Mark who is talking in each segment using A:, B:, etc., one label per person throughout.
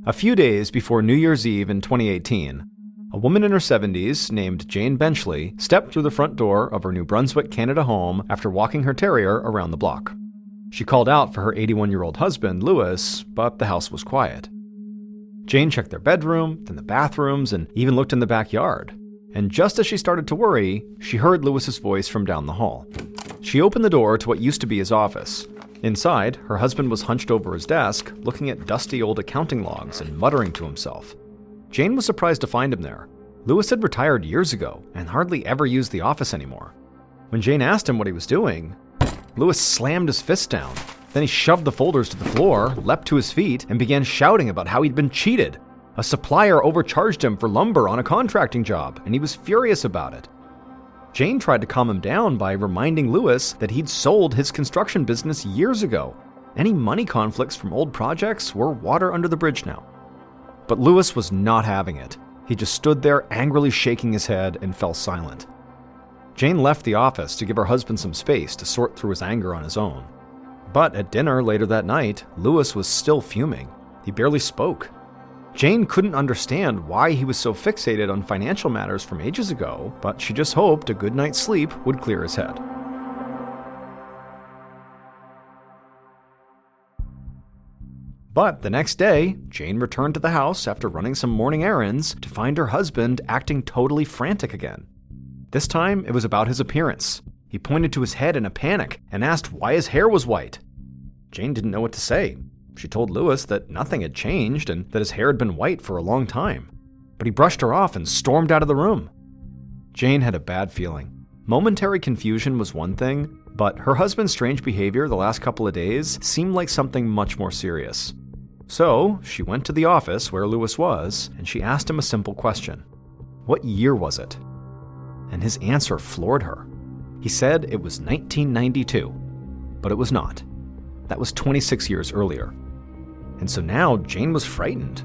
A: A few days before New Year's Eve in 2018, a woman in her 70s named Jane Benchley stepped through the front door of her New Brunswick, Canada home after walking her terrier around the block. She called out for her 81-year-old husband, Louis, but the house was quiet. Jane checked their bedroom, then the bathrooms, and even looked in the backyard. And just as she started to worry, she heard Louis's voice from down the hall. She opened the door to what used to be his office. Inside, her husband was hunched over his desk, looking at dusty old accounting logs and muttering to himself. Jane was surprised to find him there. Louis had retired years ago and hardly ever used the office anymore. When Jane asked him what he was doing, Louis slammed his fist down. Then he shoved the folders to the floor, leapt to his feet, and began shouting about how he'd been cheated. A supplier overcharged him for lumber on a contracting job, and he was furious about it. Jane tried to calm him down by reminding Louis that he'd sold his construction business years ago. Any money conflicts from old projects were water under the bridge now. But Louis was not having it. He just stood there angrily shaking his head and fell silent. Jane left the office to give her husband some space to sort through his anger on his own. But at dinner later that night, Louis was still fuming. He barely spoke. Jane couldn't understand why he was so fixated on financial matters from ages ago, but she just hoped a good night's sleep would clear his head. But the next day, Jane returned to the house after running some morning errands to find her husband acting totally frantic again. This time, it was about his appearance. He pointed to his head in a panic and asked why his hair was white. Jane didn't know what to say. She told Louis that nothing had changed and that his hair had been white for a long time. But he brushed her off and stormed out of the room. Jane had a bad feeling. Momentary confusion was one thing, but her husband's strange behavior the last couple of days seemed like something much more serious. So she went to the office where Louis was and she asked him a simple question. What year was it? And his answer floored her. He said it was 1992, but it was not. That was 26 years earlier. And so now Jane was frightened.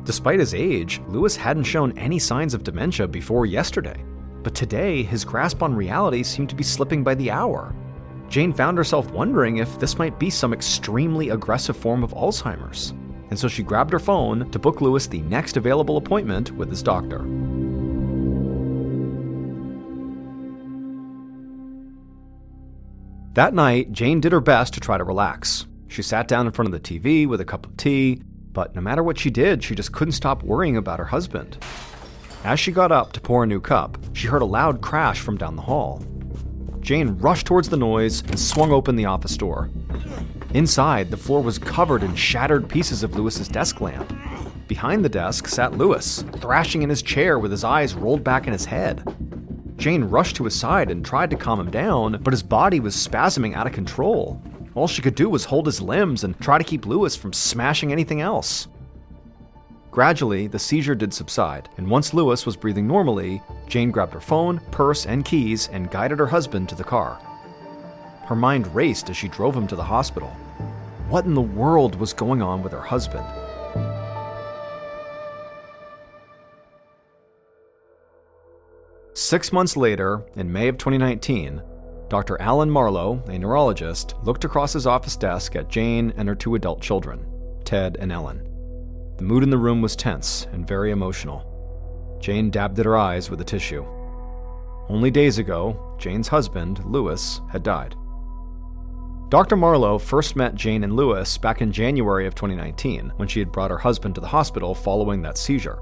A: Despite his age, Louis hadn't shown any signs of dementia before yesterday. But today, his grasp on reality seemed to be slipping by the hour. Jane found herself wondering if this might be some extremely aggressive form of Alzheimer's. And so she grabbed her phone to book Louis the next available appointment with his doctor. That night, Jane did her best to try to relax. She sat down in front of the TV with a cup of tea, but no matter what she did, she just couldn't stop worrying about her husband. As she got up to pour a new cup, she heard a loud crash from down the hall. Jane rushed towards the noise and swung open the office door. Inside, the floor was covered in shattered pieces of Louis's desk lamp. Behind the desk sat Louis, thrashing in his chair with his eyes rolled back in his head. Jane rushed to his side and tried to calm him down, but his body was spasming out of control. All she could do was hold his limbs and try to keep Louis from smashing anything else. Gradually, the seizure did subside, and once Louis was breathing normally, Jane grabbed her phone, purse, and keys and guided her husband to the car. Her mind raced as she drove him to the hospital. What in the world was going on with her husband? Six months later, in May of 2019, Dr. Alan Marlowe, a neurologist, looked across his office desk at Jane and her two adult children, Ted and Ellen. The mood in the room was tense and very emotional. Jane dabbed at her eyes with a tissue. Only days ago, Jane's husband, Louis, had died. Dr. Marlowe first met Jane and Louis back in January of 2019, when she had brought her husband to the hospital following that seizure.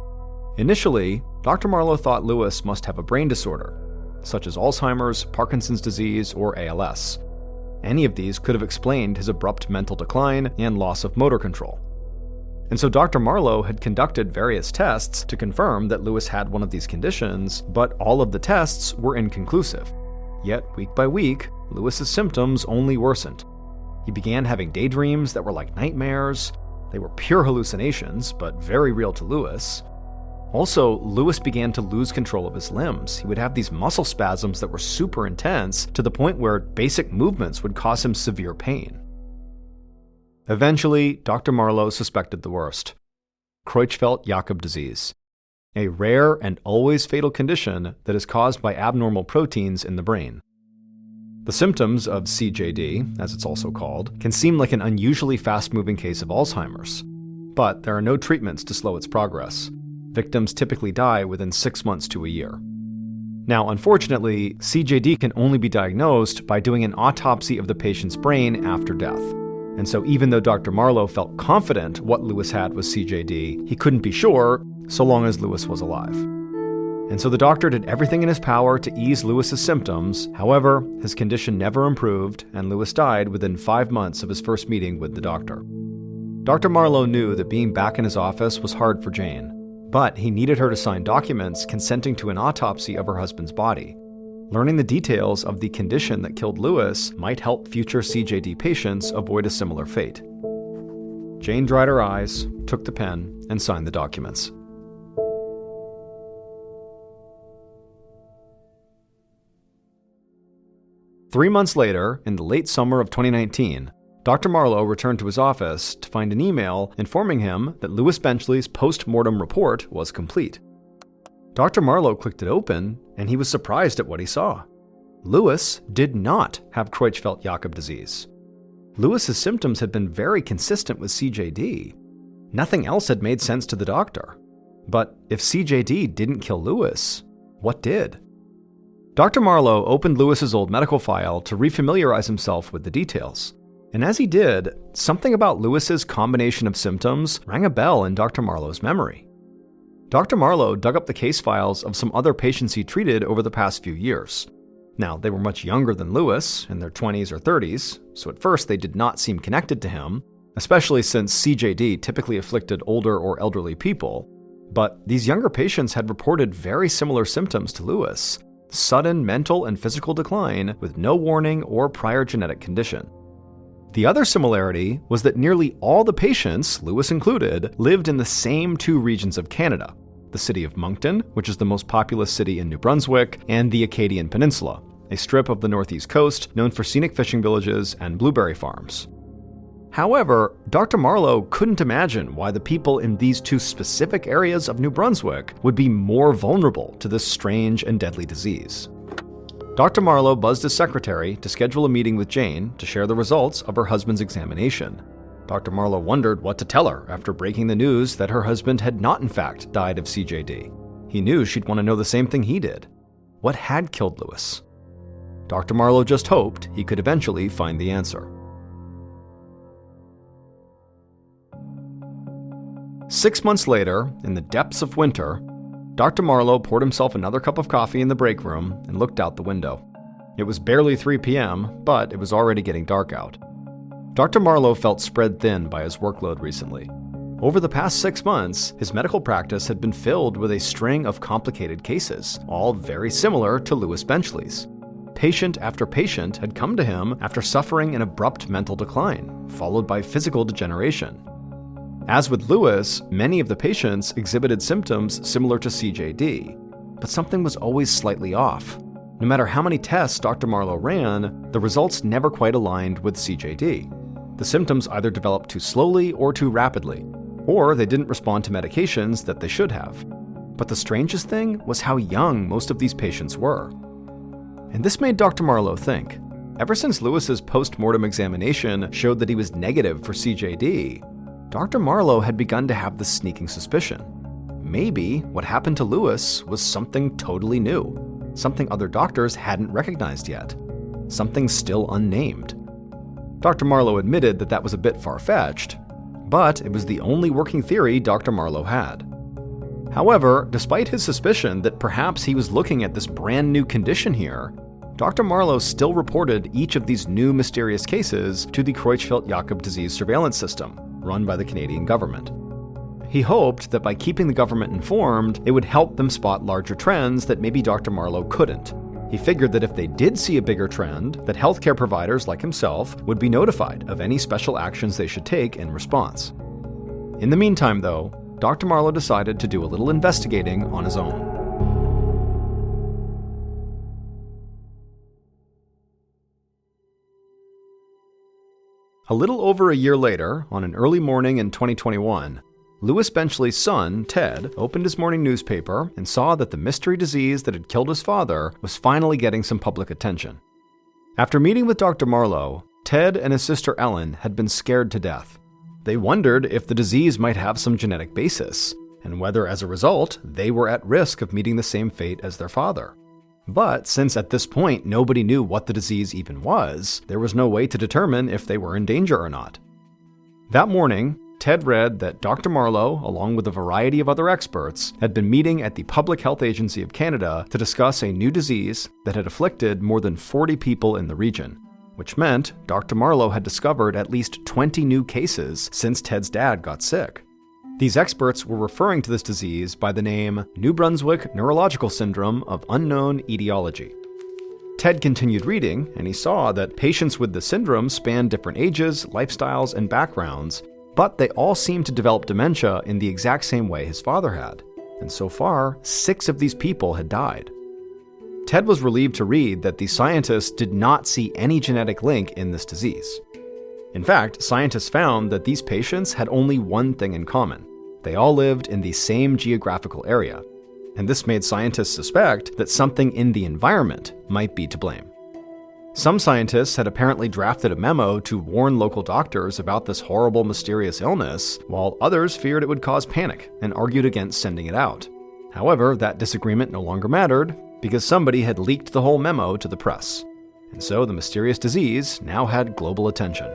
A: Initially, Dr. Marlowe thought Louis must have a brain disorder, such as Alzheimer's, Parkinson's disease, or ALS. Any of these could have explained his abrupt mental decline and loss of motor control. And so Dr. Marlowe had conducted various tests to confirm that Louis had one of these conditions, but all of the tests were inconclusive. Yet, week by week, Louis's symptoms only worsened. He began having daydreams that were like nightmares. They were pure hallucinations, but very real to Louis. Also, Louis began to lose control of his limbs. He would have these muscle spasms that were super intense to the point where basic movements would cause him severe pain. Eventually, Dr. Marlowe suspected the worst: Creutzfeldt-Jakob disease, a rare and always fatal condition that is caused by abnormal proteins in the brain. The symptoms of CJD, as it's also called, can seem like an unusually fast-moving case of Alzheimer's. but there are no treatments to slow its progress. Victims typically die within 6 months to a year. Now, unfortunately, CJD can only be diagnosed by doing an autopsy of the patient's brain after death. And so even though Dr. Marlowe felt confident what Lewis had was CJD, he couldn't be sure so long as Lewis was alive. And so the doctor did everything in his power to ease Lewis's symptoms. However, his condition never improved, and Lewis died within 5 months of his first meeting with the doctor. Dr. Marlowe knew that being back in his office was hard for Jane, but he needed her to sign documents consenting to an autopsy of her husband's body. Learning the details of the condition that killed Lewis might help future CJD patients avoid a similar fate. Jane dried her eyes, took the pen, and signed the documents. Three months later, in the late summer of 2019, Dr. Marlowe returned to his office to find an email informing him that Lewis Benchley's post-mortem report was complete. Dr. Marlowe clicked it open, and he was surprised at what he saw. Lewis did not have Creutzfeldt-Jakob disease. Lewis's symptoms had been very consistent with CJD. Nothing else had made sense to the doctor. But if CJD didn't kill Lewis, what did? Dr. Marlowe opened Lewis's old medical file to refamiliarize himself with the details. And as he did, something about Lewis's combination of symptoms rang a bell in Dr. Marlowe's memory. Dr. Marlowe dug up the case files of some other patients he treated over the past few years. Now, they were much younger than Lewis, in their 20s or 30s, so at first they did not seem connected to him, especially since CJD typically afflicted older or elderly people. But these younger patients had reported very similar symptoms to Lewis: sudden mental and physical decline with no warning or prior genetic condition. The other similarity was that nearly all the patients, Lewis included, lived in the same two regions of Canada: the city of Moncton, which is the most populous city in New Brunswick, and the Acadian Peninsula, a strip of the northeast coast known for scenic fishing villages and blueberry farms. However, Dr. Marlowe couldn't imagine why the people in these two specific areas of New Brunswick would be more vulnerable to this strange and deadly disease. Dr. Marlowe buzzed his secretary to schedule a meeting with Jane to share the results of her husband's examination. Dr. Marlowe wondered what to tell her after breaking the news that her husband had not in fact died of CJD. He knew she'd want to know the same thing he did. What had killed Lewis? Dr. Marlowe just hoped he could eventually find the answer. 6 months later, in the depths of winter, Dr. Marlowe poured himself another cup of coffee in the break room and looked out the window. It was barely 3 p.m., but it was already getting dark out. Dr. Marlowe felt spread thin by his workload recently. Over the past 6 months, his medical practice had been filled with a string of complicated cases, all very similar to Lewis Benchley's. Patient after patient had come to him after suffering an abrupt mental decline, followed by physical degeneration. As with Lewis, many of the patients exhibited symptoms similar to CJD, but something was always slightly off. No matter how many tests Dr. Marlowe ran, the results never quite aligned with CJD. The symptoms either developed too slowly or too rapidly, or they didn't respond to medications that they should have. But the strangest thing was how young most of these patients were. And this made Dr. Marlowe think. Ever since Lewis's post-mortem examination showed that he was negative for CJD, Dr. Marlowe had begun to have this sneaking suspicion. Maybe what happened to Lewis was something totally new, something other doctors hadn't recognized yet, something still unnamed. Dr. Marlowe admitted that that was a bit far-fetched, but it was the only working theory Dr. Marlowe had. However, despite his suspicion that perhaps he was looking at this brand new condition here, Dr. Marlowe still reported each of these new mysterious cases to the Creutzfeldt-Jakob disease surveillance system, run by the Canadian government. He hoped that by keeping the government informed, it would help them spot larger trends that maybe Dr. Marlowe couldn't. He figured that if they did see a bigger trend, that healthcare providers like himself would be notified of any special actions they should take in response. In the meantime, though, Dr. Marlowe decided to do a little investigating on his own. A little over a year later, on an early morning in 2021, Lewis Benchley's son, Ted, opened his morning newspaper and saw that the mystery disease that had killed his father was finally getting some public attention. After meeting with Dr. Marlowe, Ted and his sister Ellen had been scared to death. They wondered if the disease might have some genetic basis, and whether as a result they were at risk of meeting the same fate as their father. But since at this point nobody knew what the disease even was, there was no way to determine if they were in danger or not. That morning, Ted read that Dr. Marlowe, along with a variety of other experts, had been meeting at the Public Health Agency of Canada to discuss a new disease that had afflicted more than 40 people in the region, which meant Dr. Marlowe had discovered at least 20 new cases since Ted's dad got sick. These experts were referring to this disease by the name New Brunswick Neurological Syndrome of Unknown Etiology. Ted continued reading, and he saw that patients with the syndrome spanned different ages, lifestyles, and backgrounds, but they all seemed to develop dementia in the exact same way his father had. And so far, 6 of these people had died. Ted was relieved to read that the scientists did not see any genetic link in this disease. In fact, scientists found that these patients had only one thing in common. They all lived in the same geographical area, and this made scientists suspect that something in the environment might be to blame. Some scientists had apparently drafted a memo to warn local doctors about this horrible, mysterious illness, while others feared it would cause panic and argued against sending it out. However, that disagreement no longer mattered, because somebody had leaked the whole memo to the press. And so the mysterious disease now had global attention.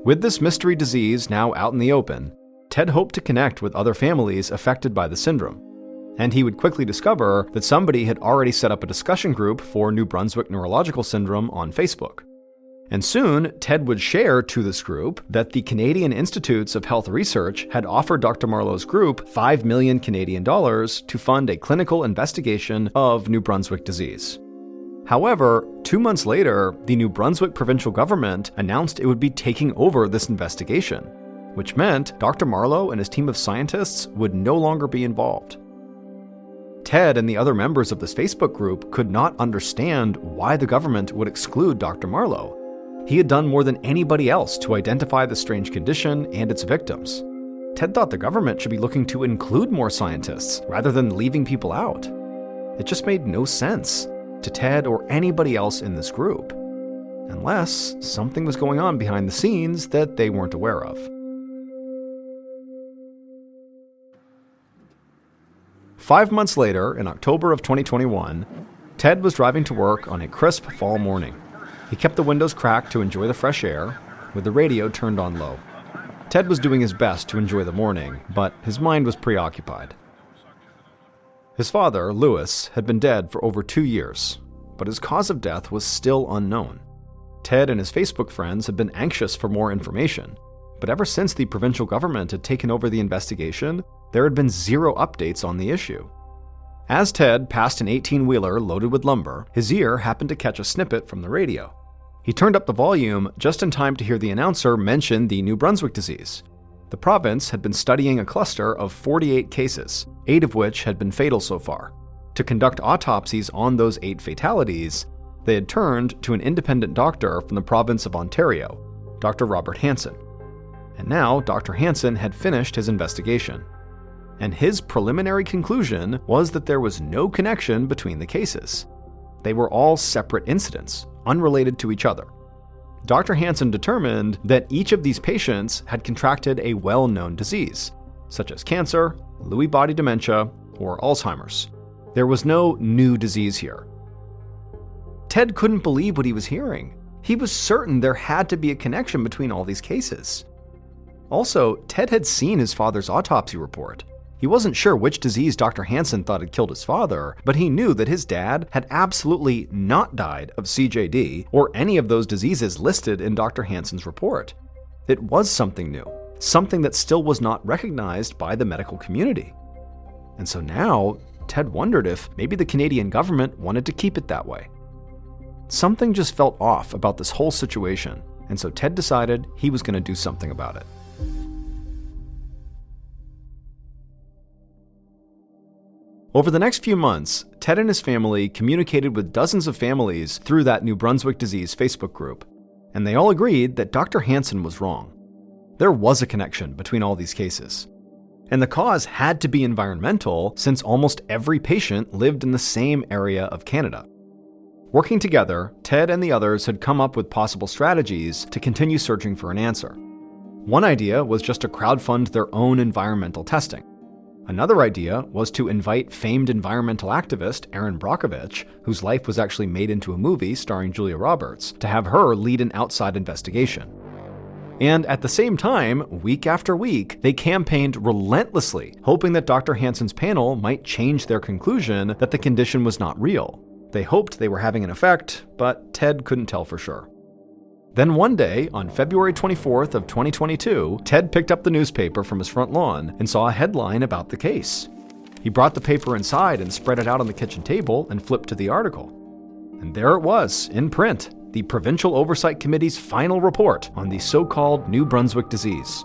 A: With this mystery disease now out in the open, Ted hoped to connect with other families affected by the syndrome, and he would quickly discover that somebody had already set up a discussion group for New Brunswick Neurological Syndrome on Facebook. And soon, Ted would share to this group that the Canadian Institutes of Health Research had offered Dr. Marlowe's group 5 million Canadian dollars to fund a clinical investigation of New Brunswick disease. However, 2 months later, the New Brunswick provincial government announced it would be taking over this investigation, which meant Dr. Marlowe and his team of scientists would no longer be involved. Ted and the other members of this Facebook group could not understand why the government would exclude Dr. Marlowe. He had done more than anybody else to identify the strange condition and its victims. Ted thought the government should be looking to include more scientists rather than leaving people out. It just made no sense to Ted or anybody else in this group, unless something was going on behind the scenes that they weren't aware of. 5 months later, in October of 2021, Ted was driving to work on a crisp fall morning. He kept the windows cracked to enjoy the fresh air, with the radio turned on low. Ted was doing his best to enjoy the morning, but his mind was preoccupied. His father, Louis, had been dead for over 2 years, but his cause of death was still unknown. Ted and his Facebook friends had been anxious for more information, but ever since the provincial government had taken over the investigation, there had been zero updates on the issue. As Ted passed an 18-wheeler loaded with lumber, his ear happened to catch a snippet from the radio. He turned up the volume just in time to hear the announcer mention the New Brunswick disease. The province had been studying a cluster of 48 cases, 8 of which had been fatal so far. To conduct autopsies on those 8 fatalities, they had turned to an independent doctor from the province of Ontario, Dr. Robert Hansen. And now Dr. Hansen had finished his investigation. And his preliminary conclusion was that there was no connection between the cases. They were all separate incidents, unrelated to each other. Dr. Hansen determined that each of these patients had contracted a well-known disease, such as cancer, Lewy body dementia, or Alzheimer's. There was no new disease here. Ted couldn't believe what he was hearing. He was certain there had to be a connection between all these cases. Also, Ted had seen his father's autopsy report. He wasn't sure which disease Dr. Hansen thought had killed his father, but he knew that his dad had absolutely not died of CJD or any of those diseases listed in Dr. Hansen's report. It was something new, something that still was not recognized by the medical community. And so now, Ted wondered if maybe the Canadian government wanted to keep it that way. Something just felt off about this whole situation, and so Ted decided he was going to do something about it. Over the next few months, Ted and his family communicated with dozens of families through that New Brunswick disease Facebook group, and they all agreed that Dr. Hansen was wrong. There was a connection between all these cases. And the cause had to be environmental, since almost every patient lived in the same area of Canada. Working together, Ted and the others had come up with possible strategies to continue searching for an answer. One idea was just to crowdfund their own environmental testing. Another idea was to invite famed environmental activist Erin Brockovich, whose life was actually made into a movie starring Julia Roberts, to have her lead an outside investigation. And at the same time, week after week, they campaigned relentlessly, hoping that Dr. Hansen's panel might change their conclusion that the condition was not real. They hoped they were having an effect, but Ted couldn't tell for sure. Then one day, on February 24th of 2022, Ted picked up the newspaper from his front lawn and saw a headline about the case. He brought the paper inside and spread it out on the kitchen table and flipped to the article. And there it was, in print, the Provincial Oversight Committee's final report on the so-called New Brunswick disease.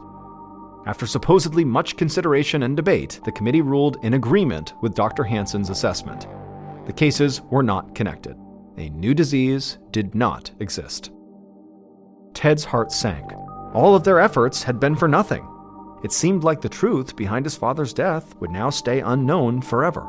A: After supposedly much consideration and debate, the committee ruled in agreement with Dr. Hansen's assessment. The cases were not connected. A new disease did not exist. Ted's heart sank. All of their efforts had been for nothing. It seemed like the truth behind his father's death would now stay unknown forever.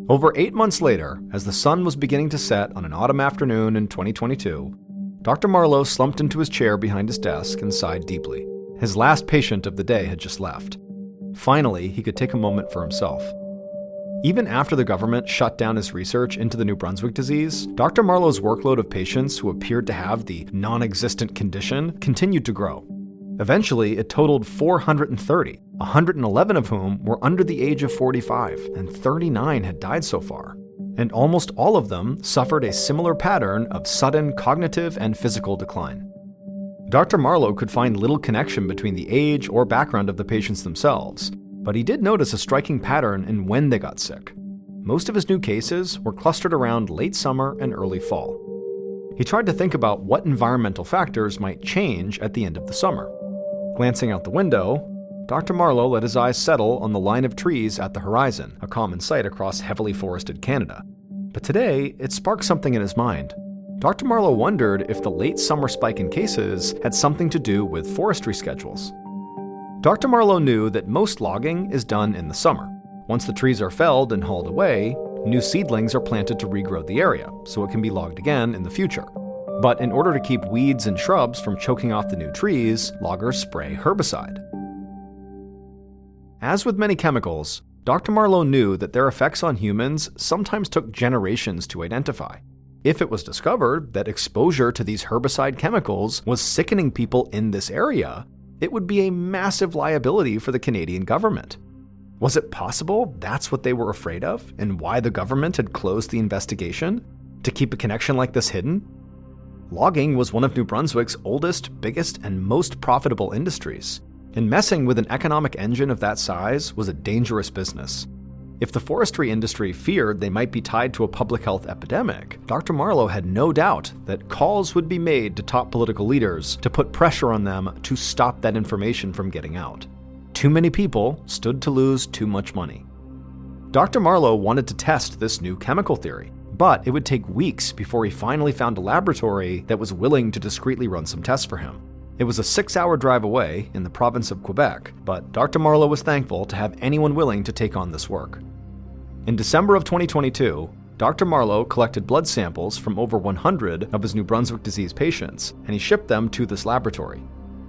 A: Over 8 months later, as the sun was beginning to set on an autumn afternoon in 2022, Dr. Marlowe slumped into his chair behind his desk and sighed deeply. His last patient of the day had just left. Finally, he could take a moment for himself. Even after the government shut down his research into the New Brunswick disease, Dr. Marlowe's workload of patients who appeared to have the non-existent condition continued to grow. Eventually, it totaled 430, 111 of whom were under the age of 45, and 39 had died so far. And almost all of them suffered a similar pattern of sudden cognitive and physical decline. Dr. Marlowe could find little connection between the age or background of the patients themselves, but he did notice a striking pattern in when they got sick. Most of his new cases were clustered around late summer and early fall. He tried to think about what environmental factors might change at the end of the summer. Glancing out the window, Dr. Marlowe let his eyes settle on the line of trees at the horizon, a common sight across heavily forested Canada. But today, it sparked something in his mind. Dr. Marlowe wondered if the late summer spike in cases had something to do with forestry schedules. Dr. Marlowe knew that most logging is done in the summer. Once the trees are felled and hauled away, new seedlings are planted to regrow the area, so it can be logged again in the future. But in order to keep weeds and shrubs from choking off the new trees, loggers spray herbicide. As with many chemicals, Dr. Marlowe knew that their effects on humans sometimes took generations to identify. If it was discovered that exposure to these herbicide chemicals was sickening people in this area, it would be a massive liability for the Canadian government. Was it possible that's what they were afraid of, and why the government had closed the investigation? To keep a connection like this hidden? Logging was one of New Brunswick's oldest, biggest, and most profitable industries, and messing with an economic engine of that size was a dangerous business. If the forestry industry feared they might be tied to a public health epidemic, Dr. Marlowe had no doubt that calls would be made to top political leaders to put pressure on them to stop that information from getting out. Too many people stood to lose too much money. Dr. Marlowe wanted to test this new chemical theory, but it would take weeks before he finally found a laboratory that was willing to discreetly run some tests for him. It was a 6-hour drive away in the province of Quebec, but Dr. Marlowe was thankful to have anyone willing to take on this work. In December of 2022, Dr. Marlowe collected blood samples from over 100 of his New Brunswick disease patients, and he shipped them to this laboratory.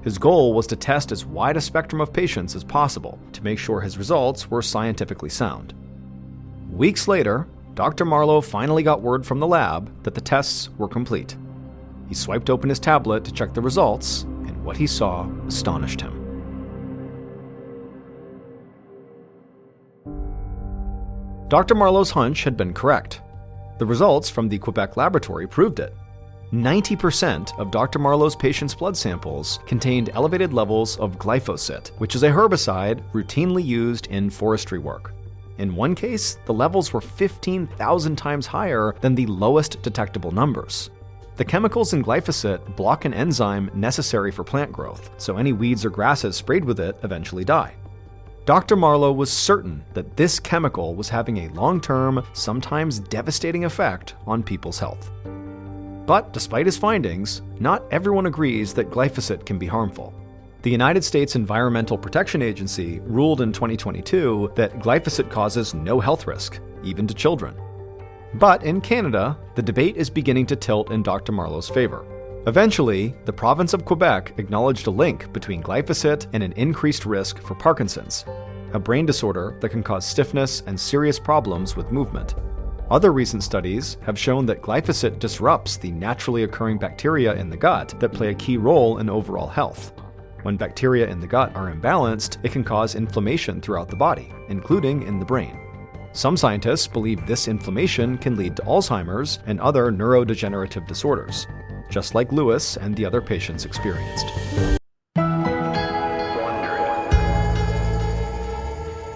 A: His goal was to test as wide a spectrum of patients as possible to make sure his results were scientifically sound. Weeks later, Dr. Marlowe finally got word from the lab that the tests were complete. He swiped open his tablet to check the results, and what he saw astonished him. Dr. Marlowe's hunch had been correct. The results from the Quebec laboratory proved it. 90% of Dr. Marlowe's patients' blood samples contained elevated levels of glyphosate, which is a herbicide routinely used in forestry work. In one case, the levels were 15,000 times higher than the lowest detectable numbers. The chemicals in glyphosate block an enzyme necessary for plant growth, so any weeds or grasses sprayed with it eventually die. Dr. Marlowe was certain that this chemical was having a long-term, sometimes devastating effect on people's health. But despite his findings, not everyone agrees that glyphosate can be harmful. The United States Environmental Protection Agency ruled in 2022 that glyphosate causes no health risk, even to children. But in Canada, the debate is beginning to tilt in Dr. Marlowe's favor. Eventually, the province of Quebec acknowledged a link between glyphosate and an increased risk for Parkinson's, a brain disorder that can cause stiffness and serious problems with movement. Other recent studies have shown that glyphosate disrupts the naturally occurring bacteria in the gut that play a key role in overall health. When bacteria in the gut are imbalanced, it can cause inflammation throughout the body, including in the brain. Some scientists believe this inflammation can lead to Alzheimer's and other neurodegenerative disorders, just like Lewis and the other patients experienced.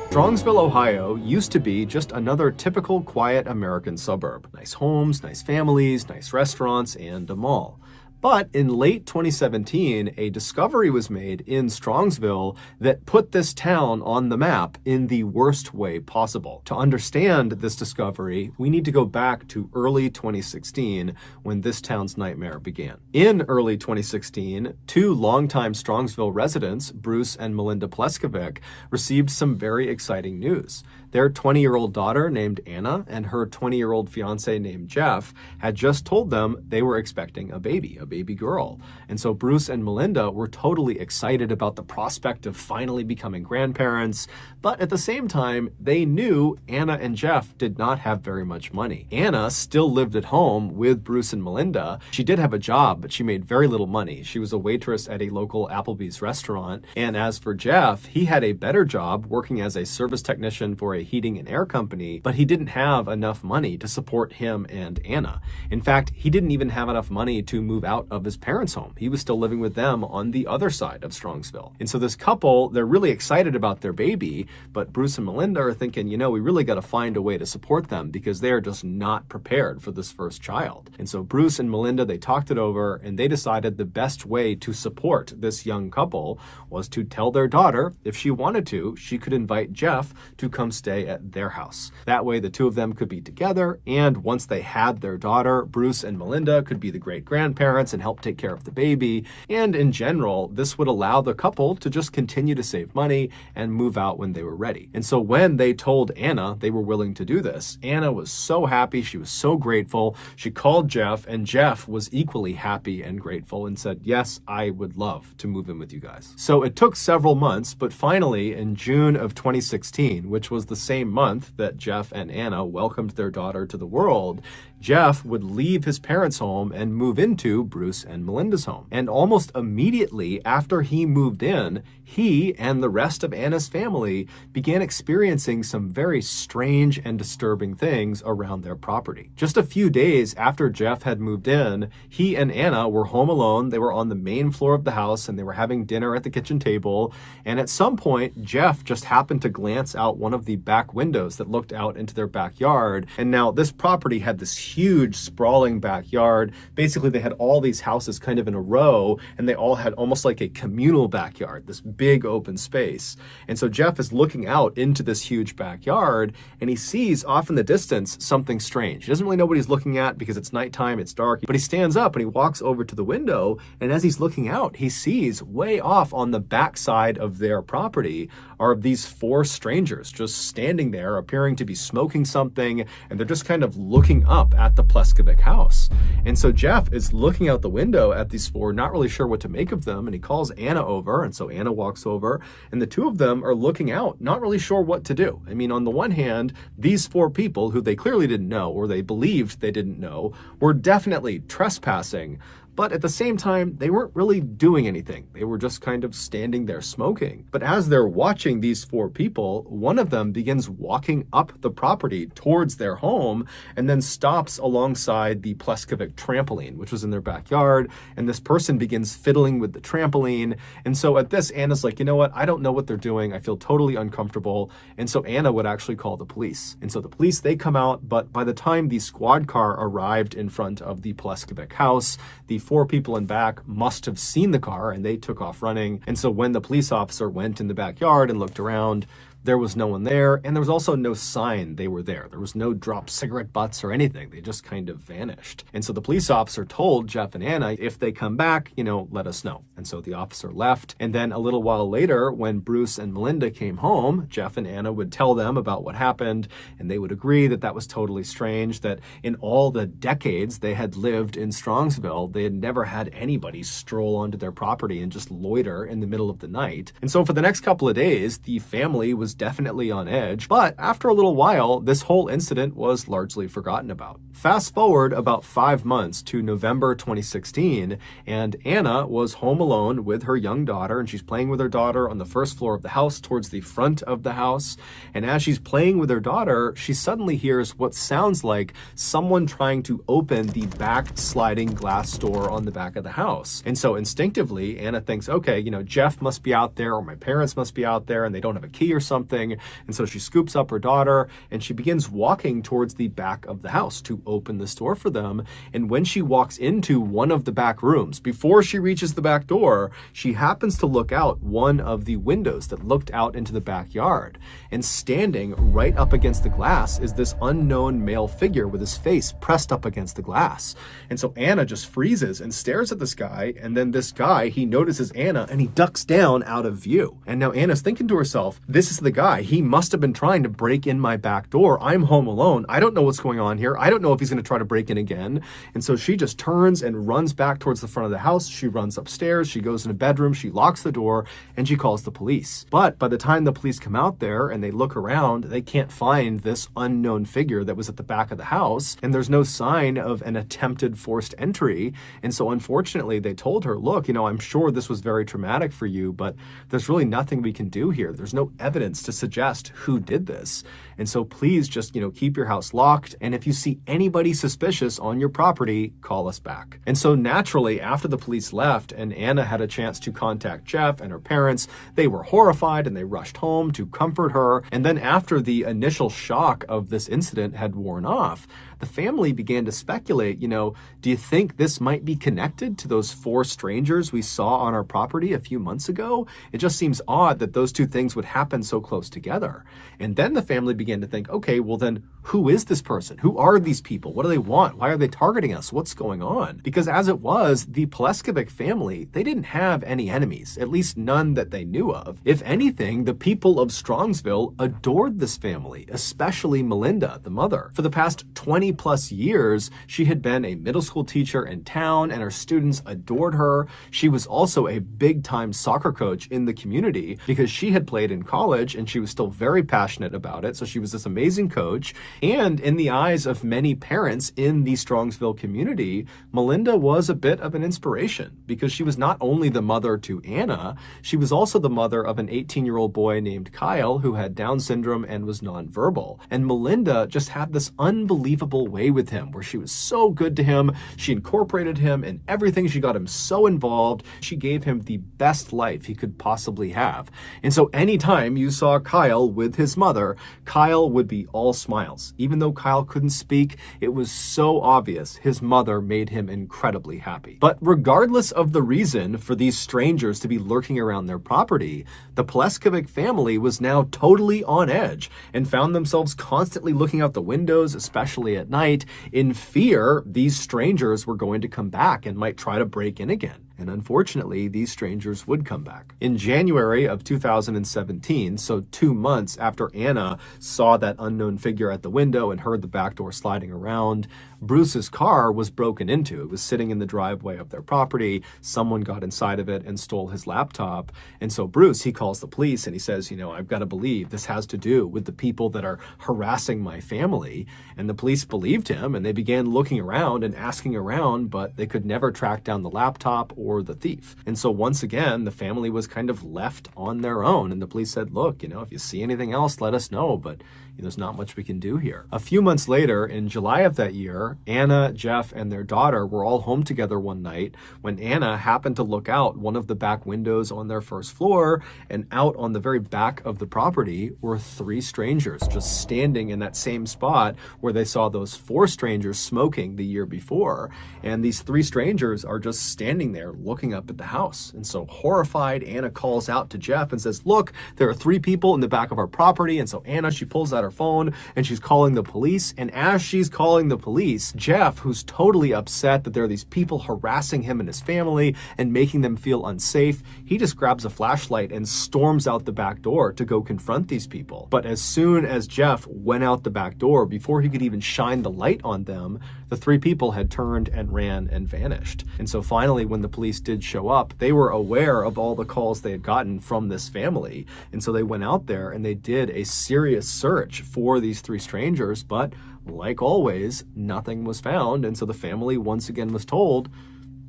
A: Strongsville, Ohio used to be just another typical quiet American suburb. Nice homes, nice families, nice restaurants, and a mall. But in late 2017, a discovery was made in Strongsville that put this town on the map in the worst way possible. To understand this discovery, we need to go back to early 2016 when this town's nightmare began. In early 2016, two longtime Strongsville residents, Bruce and Melinda Pleskovic, received some very exciting news. Their 20-year-old daughter named Anna and her 20-year-old fiance named Jeff had just told them they were expecting a baby girl. And so Bruce and Melinda were totally excited about the prospect of finally becoming grandparents, but at the same time, they knew Anna and Jeff did not have very much money. Anna still lived at home with Bruce and Melinda. She did have a job, but she made very little money. She was a waitress at a local Applebee's restaurant. And as for Jeff, he had a better job working as a service technician for a heating and air company, but he didn't have enough money to support him and Anna. In fact, he didn't even have enough money to move out of his parents' home. He was still living with them on the other side of Strongsville. And so this couple, they're really excited about their baby, but Bruce and Melinda are thinking, we really got to find a way to support them because they're just not prepared for this first child. And so Bruce and Melinda, they talked it over and they decided the best way to support this young couple was to tell their daughter if she wanted to, she could invite Jeff to come stay at their house. That way the two of them could be together, and once they had their daughter, Bruce and Melinda could be the great-grandparents and help take care of the baby. And in general, this would allow the couple to just continue to save money and move out when they were ready. And so when they told Anna they were willing to do this, Anna was so happy, she was so grateful. She called Jeff, and Jeff was equally happy and grateful and said, yes, I would love to move in with you guys. So it took several months, but finally in June of 2016, which was the same month that Jeff and Anna welcomed their daughter to the world, Jeff would leave his parents' home and move into Bruce and Melinda's home. And almost immediately after he moved in, he and the rest of Anna's family began experiencing some very strange and disturbing things around their property. Just a few days after Jeff had moved in, he and Anna were home alone. They were on the main floor of the house and they were having dinner at the kitchen table. And at some point, Jeff just happened to glance out one of the back windows that looked out into their backyard. And now this property had this huge sprawling backyard. Basically, they had all these houses kind of in a row, and they all had almost like a communal backyard, this big open space. And so Jeff is looking out into this huge backyard, and he sees off in the distance something strange. He doesn't really know what he's looking at because it's nighttime, it's dark, but he stands up and he walks over to the window, and as he's looking out, he sees way off on the backside of their property are these four strangers just standing there, appearing to be smoking something, and they're just kind of looking up at the Pleskovic house. And so Jeff is looking out the window at these four, not really sure what to make of them, and he calls Anna over, and so Anna walks over, and the two of them are looking out, not really sure what to do. I mean, on the one hand, these four people who they clearly didn't know, or they believed they didn't know, were definitely trespassing. But at the same time, they weren't really doing anything. They were just kind of standing there smoking. But as they're watching these four people, one of them begins walking up the property towards their home and then stops alongside the Pleskovic trampoline, which was in their backyard. And this person begins fiddling with the trampoline. And so at this, Anna's like, you know what? I don't know what they're doing. I feel totally uncomfortable. And so Anna would actually call the police. And so the police, they come out. But by the time the squad car arrived in front of the Pleskovic house, the four people in back must have seen the car and they took off running. And so when the police officer went in the backyard and looked around, There was no one there, and there was also no sign they were there. There was no dropped cigarette butts or anything. They just kind of vanished. And so the police officer told Jeff and Anna, if they come back, let us know. And so the officer left. And then a little while later, when Bruce and Melinda came home, Jeff and Anna would tell them about what happened, and they would agree that that was totally strange, that in all the decades they had lived in Strongsville, they had never had anybody stroll onto their property and just loiter in the middle of the night. And so for the next couple of days, the family was definitely on edge. But after a little while, this whole incident was largely forgotten about. Fast forward about 5 months to November 2016, and Anna was home alone with her young daughter, and she's playing with her daughter on the first floor of the house towards the front of the house. And as she's playing with her daughter, she suddenly hears what sounds like someone trying to open the back sliding glass door on the back of the house. And so instinctively, Anna thinks, okay, Jeff must be out there, or my parents must be out there, and they don't have a key or something. And so she scoops up her daughter, and she begins walking towards the back of the house to open this door for them. And when she walks into one of the back rooms, before she reaches the back door, she happens to look out one of the windows that looked out into the backyard. And standing right up against the glass is this unknown male figure with his face pressed up against the glass. And so Anna just freezes and stares at this guy. And then this guy, he notices Anna and he ducks down out of view. And now Anna's thinking to herself, this is the guy. He must have been trying to break in my back door. I'm home alone. I don't know what's going on here. I don't know if he's going to try to break in again. And so she just turns and runs back towards the front of the house. She runs upstairs. She goes in a bedroom. She locks the door and she calls the police. But by the time the police come out there and they look around, they can't find this unknown figure that was at the back of the house. And there's no sign of an attempted forced entry. And so unfortunately, they told her, look, I'm sure this was very traumatic for you, but there's really nothing we can do here. There's no evidence to suggest who did this. And so please just, keep your house locked. And if you see anybody suspicious on your property, call us back. And so naturally, after the police left and Anna had a chance to contact Jeff and her parents, they were horrified and they rushed home to comfort her. And then after the initial shock of this incident had worn off, the family began to speculate, do you think this might be connected to those 4 strangers we saw on our property a few months ago? It just seems odd that those two things would happen so close together. And then the family began to think, okay, well then who is this person? Who are these people? What do they want? Why are they targeting us? What's going on? Because as it was, the Pleskovic family, they didn't have any enemies, at least none that they knew of. If anything, the people of Strongsville adored this family, especially Melinda, the mother. For the past 20 plus years, she had been a middle school teacher in town and her students adored her. She was also a big-time soccer coach in the community because she had played in college and she was still very passionate about it. So she was this amazing coach. And in the eyes of many parents in the Strongsville community, Melinda was a bit of an inspiration because she was not only the mother to Anna, she was also the mother of an 18-year-old boy named Kyle who had Down syndrome and was nonverbal. And Melinda just had this unbelievable way with him where she was so good to him. She incorporated him in everything. She got him so involved. She gave him the best life he could possibly have. And so anytime you saw Kyle with his mother, Kyle would be all smiles. Even though Kyle couldn't speak, it was so obvious his mother made him incredibly happy. But regardless of the reason for these strangers to be lurking around their property, the Pleskovic family was now totally on edge and found themselves constantly looking out the windows, especially at night, in fear these strangers were going to come back and might try to break in again. And unfortunately, these strangers would come back. In January of 2017, so 2 months after Anna saw that unknown figure at the window and heard the back door sliding around, Bruce's car was broken into. It was sitting in the driveway of their property. Someone got inside of it and stole his laptop. And so Bruce, he calls the police and he says, I've got to believe this has to do with the people that are harassing my family. And the police believed him and they began looking around and asking around, but they could never track down the laptop or the thief. And so once again, the family was kind of left on their own. And the police said, look, if you see anything else, let us know. But there's not much we can do here. A few months later, in July of that year, Anna, Jeff, and their daughter were all home together one night when Anna happened to look out one of the back windows on their first floor, and out on the very back of the property were 3 strangers just standing in that same spot where they saw those 4 strangers smoking the year before. And these 3 strangers are just standing there looking up at the house. And so horrified, Anna calls out to Jeff and says, look, there are 3 people in the back of our property. And so Anna, she pulls out her phone and she's calling the police. And as she's calling the police, Jeff, who's totally upset that there are these people harassing him and his family and making them feel unsafe, he just grabs a flashlight and storms out the back door to go confront these people. But as soon as Jeff went out the back door, before he could even shine the light on them, the 3 people had turned and ran and vanished. And so finally, when the police did show up, they were aware of all the calls they had gotten from this family. And so they went out there and they did a serious search for these 3 strangers, but like always, nothing was found. And so the family once again was told,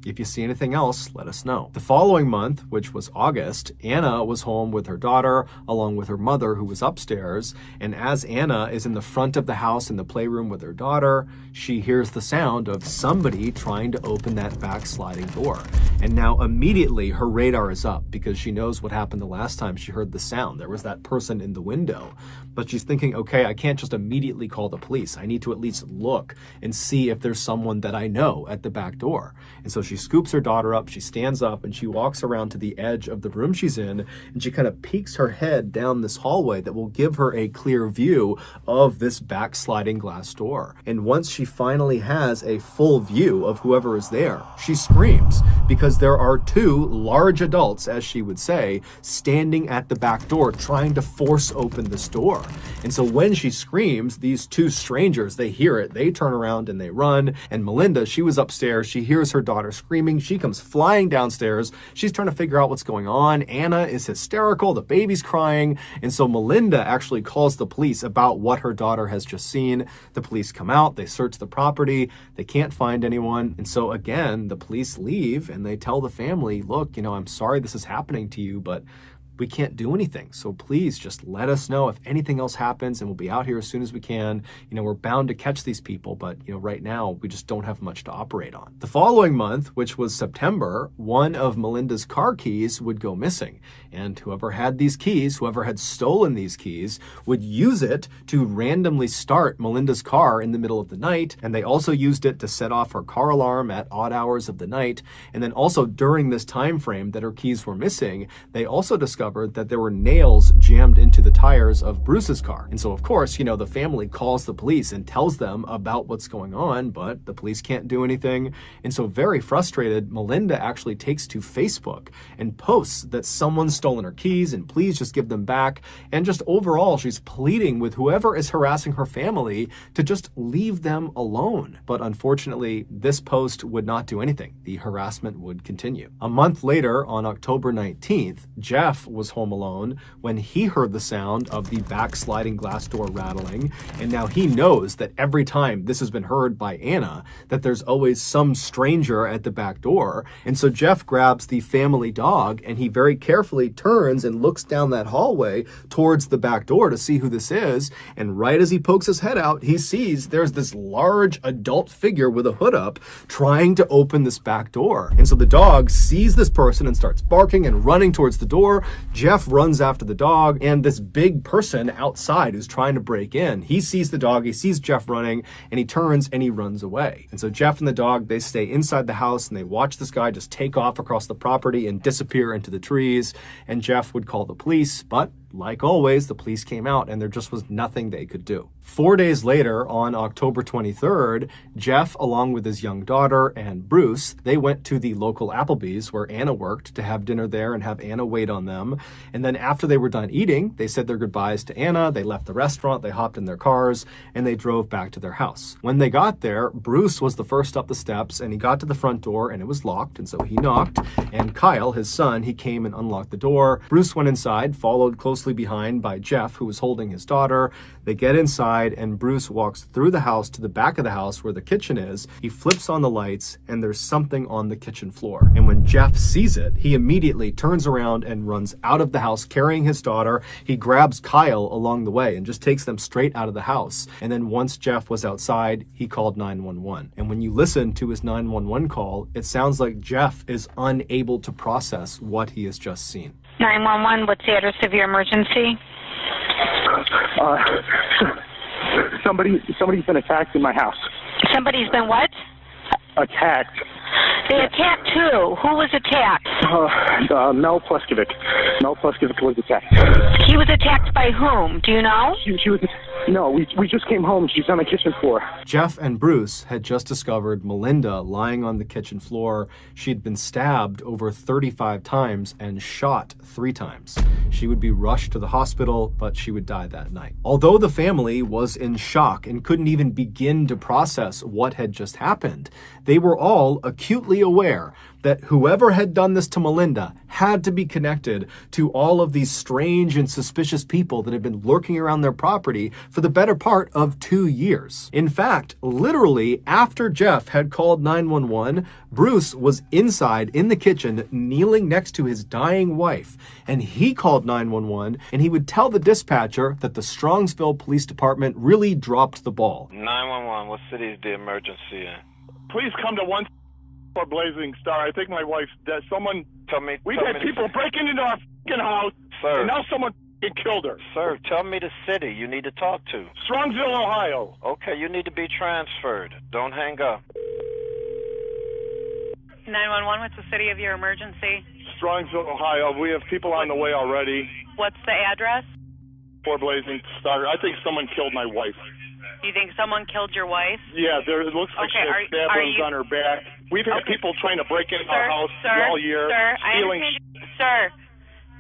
A: if you see anything else, let us know. The following month, which was August, Anna was home with her daughter, along with her mother, who was upstairs. And as Anna is in the front of the house in the playroom with her daughter, she hears the sound of somebody trying to open that back sliding door. And now immediately her radar is up because she knows what happened the last time she heard the sound. There was that person in the window. But she's thinking, okay, I can't just immediately call the police. I need to at least look and see if there's someone that I know at the back door. And so she scoops her daughter up, she stands up, and she walks around to the edge of the room she's in, and she kind of peeks her head down this hallway that will give her a clear view of this back sliding glass door. And once she finally has a full view of whoever is there, she screams because there are 2 large adults, as she would say, standing at the back door trying to force open this door. And so when she screams, these 2 strangers, they hear it, they turn around and they run. And Melinda, she was upstairs, she hears her daughter screaming, she comes flying downstairs, she's trying to figure out what's going on. Anna is hysterical, the baby's crying, and so Melinda actually calls the police about what her daughter has just seen. The police come out, they search the property, they can't find anyone, and so again, the police leave and they tell the family, look, I'm sorry this is happening to you, but we can't do anything. So please just let us know if anything else happens and we'll be out here as soon as we can. We're bound to catch these people, but right now we just don't have much to operate on. The following month, which was September, one of Melinda's car keys would go missing. And whoever had these keys, whoever had stolen these keys, would use it to randomly start Melinda's car in the middle of the night. And they also used it to set off her car alarm at odd hours of the night. And then also during this time frame that her keys were missing, they also discovered that there were nails jammed into the tires of Bruce's car. And so, of course, the family calls the police and tells them about what's going on, but the police can't do anything. And so, very frustrated, Melinda actually takes to Facebook and posts that someone's stolen her keys and please just give them back. And just overall, she's pleading with whoever is harassing her family to just leave them alone. But unfortunately, this post would not do anything. The harassment would continue. A month later, on October 19th, Jeff was home alone when he heard the sound of the back sliding glass door rattling. And now he knows that every time this has been heard by Anna, that there's always some stranger at the back door. And so Jeff grabs the family dog and he very carefully turns and looks down that hallway towards the back door to see who this is. And right as he pokes his head out, he sees there's this large adult figure with a hood up trying to open this back door. And so the dog sees this person and starts barking and running towards the door. Jeff runs after the dog, and this big person outside who's trying to break in, he sees the dog, he sees Jeff running, and he turns and he runs away. And so Jeff and the dog, they stay inside the house and they watch this guy just take off across the property and disappear into the trees. And Jeff would call the police, but like always, the police came out and there just was nothing they could do. 4 days later, on October 23rd, Jeff, along with his young daughter and Bruce, they went to the local Applebee's where Anna worked to have dinner there and have Anna wait on them. And then after they were done eating, they said their goodbyes to Anna, they left the restaurant, they hopped in their cars, and they drove back to their house. When they got there, Bruce was the first up the steps and he got to the front door and it was locked, and so he knocked. And Kyle, his son, he came and unlocked the door. Bruce went inside, followed closely behind by Jeff, who was holding his daughter. They get inside and Bruce walks through the house to the back of the house where the kitchen is. He flips on the lights and there's something on the kitchen floor. And when Jeff sees it, he immediately turns around and runs out of the house carrying his daughter. He grabs Kyle along the way and just takes them straight out of the house. And then once Jeff was outside, he called 911. And when you listen to his 911 call, it sounds like Jeff is unable to process what he has just seen.
B: 911, what's the address of your emergency?
C: Somebody's been attacked in my house.
B: Somebody's been what?
C: Attacked.
B: They attacked who? Who was attacked?
C: Mel Pleskovic. Mel Pleskovic was attacked.
B: He was attacked by whom? Do you know?
C: She was. No, we just came home. She's on the kitchen floor.
A: Jeff and Bruce had just discovered Melinda lying on the kitchen floor. She'd been stabbed over 35 times and shot 3 times. She would be rushed to the hospital, but she would die that night. Although the family was in shock and couldn't even begin to process what had just happened, they were all acutely aware that whoever had done this to Melinda had to be connected to all of these strange and suspicious people that had been lurking around their property for the better part of 2 years. In fact, literally after Jeff had called 911, Bruce was inside in the kitchen kneeling next to his dying wife, and he called 911 and he would tell the dispatcher that the Strongsville Police Department really dropped the ball.
D: 911, what city is the emergency in?
E: Please come to 1 for Blazing Star. I think my wife's dead. Someone. We've had people breaking into our fucking house.
D: Sir.
E: And now someone killed her.
D: Sir, tell me the city you need to talk to.
E: Strongsville, Ohio.
D: Okay, you need to be transferred. Don't hang up.
F: 911, what's the city of your emergency?
E: Strongsville, Ohio. We have people on the way already.
F: What's the address?
E: For Blazing Star. I think someone killed my wife.
F: You think someone killed your wife?
E: Yeah, it looks like she has stab wounds on her back. We've had people trying to break into our house all year.
F: Sir,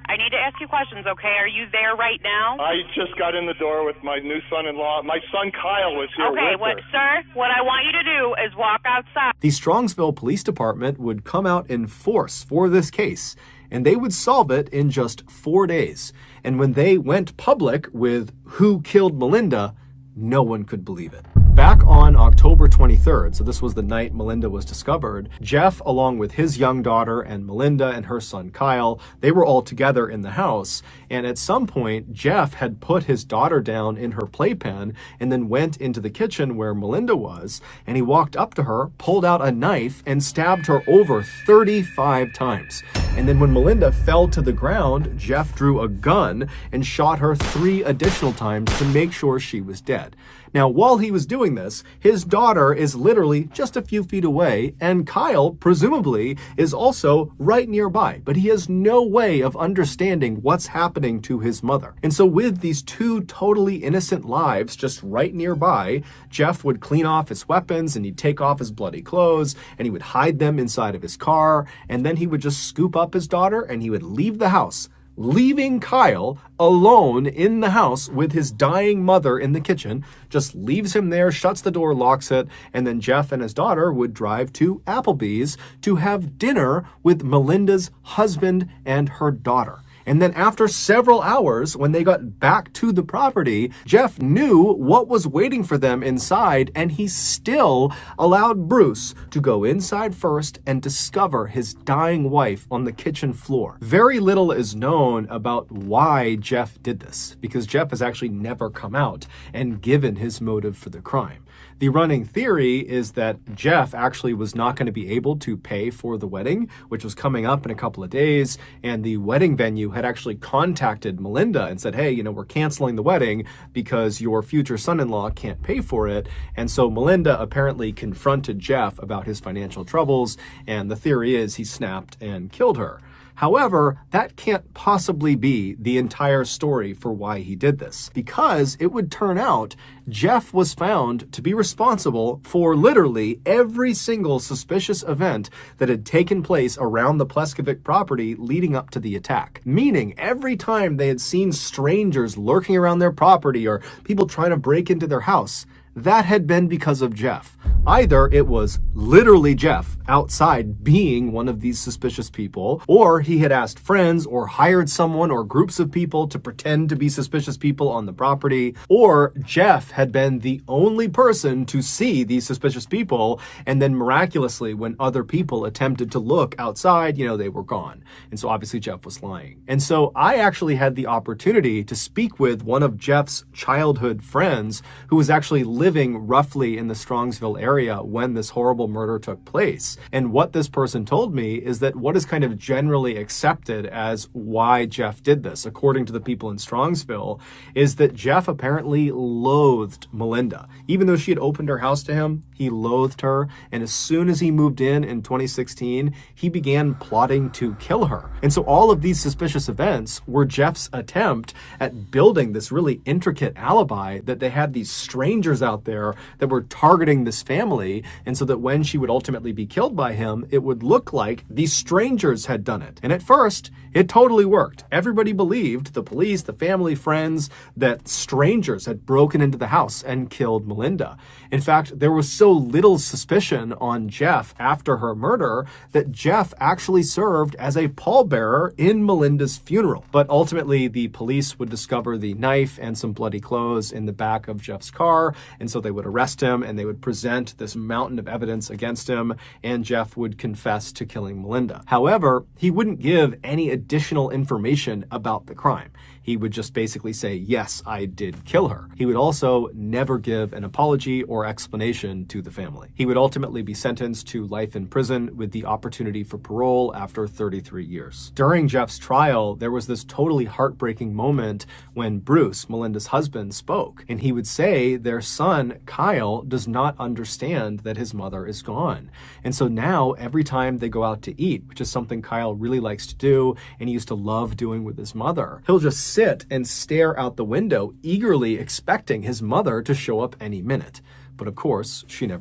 F: I need to ask you questions, okay? Are you there right now?
E: I just got in the door with my new son-in-law. My son Kyle was here with her.
F: Sir, what I want you to do is walk outside.
A: The Strongsville Police Department would come out in force for this case, and they would solve it in just 4 days. And when they went public with who killed Melinda, no one could believe it. Back on October 23rd, so this was the night Melinda was discovered, Jeff, along with his young daughter and Melinda and her son Kyle, they were all together in the house. And at some point, Jeff had put his daughter down in her playpen and then went into the kitchen where Melinda was. And he walked up to her, pulled out a knife, and stabbed her over 35 times. And then when Melinda fell to the ground, Jeff drew a gun and shot her 3 additional times to make sure she was dead. Now, while he was doing this, his daughter is literally just a few feet away, and Kyle, presumably, is also right nearby, but he has no way of understanding what's happening to his mother. And so with these 2 totally innocent lives just right nearby, Jeff would clean off his weapons, and he'd take off his bloody clothes, and he would hide them inside of his car, and then he would just scoop up his daughter, and he would leave the house, leaving Kyle alone in the house with his dying mother in the kitchen, just leaves him there, shuts the door, locks it, and then Jeff and his daughter would drive to Applebee's to have dinner with Melinda's husband and her daughter. And then after several hours, when they got back to the property, Jeff knew what was waiting for them inside, and he still allowed Bruce to go inside first and discover his dying wife on the kitchen floor. Very little is known about why Jeff did this, because Jeff has actually never come out and given his motive for the crime. The running theory is that Jeff actually was not going to be able to pay for the wedding, which was coming up in a couple of days, and the wedding venue had actually contacted Melinda and said, hey, we're canceling the wedding because your future son-in-law can't pay for it. And so Melinda apparently confronted Jeff about his financial troubles, and the theory is he snapped and killed her. However, that can't possibly be the entire story for why he did this, because it would turn out Jeff was found to be responsible for literally every single suspicious event that had taken place around the Pleskovic property leading up to the attack. Meaning, every time they had seen strangers lurking around their property or people trying to break into their house, that had been because of Jeff. Either it was literally Jeff outside being one of these suspicious people, or he had asked friends or hired someone or groups of people to pretend to be suspicious people on the property, or Jeff had been the only person to see these suspicious people, and then miraculously when other people attempted to look outside, they were gone. And so obviously Jeff was lying. And so I actually had the opportunity to speak with one of Jeff's childhood friends who was actually living roughly in the Strongsville area when this horrible murder took place. And what this person told me is that what is kind of generally accepted as why Jeff did this, according to the people in Strongsville, is that Jeff apparently loathed Melinda. Even though she had opened her house to him, he loathed her. And as soon as he moved in 2016, he began plotting to kill her. And so all of these suspicious events were Jeff's attempt at building this really intricate alibi that they had these strangers out there that were targeting this family, and so that when she would ultimately be killed by him, it would look like these strangers had done it. And at first, it totally worked. Everybody believed, the police, the family, friends, that strangers had broken into the house and killed Melinda. In fact, there was so little suspicion on Jeff after her murder that Jeff actually served as a pallbearer in Melinda's funeral. But ultimately, the police would discover the knife and some bloody clothes in the back of Jeff's car, and so they would arrest him and they would present this mountain of evidence against him, and Jeff would confess to killing Melinda. However, he wouldn't give any additional information about the crime. He would just basically say, yes, I did kill her. He would also never give an apology or explanation to the family. He would ultimately be sentenced to life in prison with the opportunity for parole after 33 years. During Jeff's trial, there was this totally heartbreaking moment when Bruce, Melinda's husband, spoke. And he would say their son, Kyle, does not understand that his mother is gone. And so now, every time they go out to eat, which is something Kyle really likes to do and he used to love doing with his mother, he'll just sit and stare out the window, eagerly expecting his mother to show up any minute. But of course, she never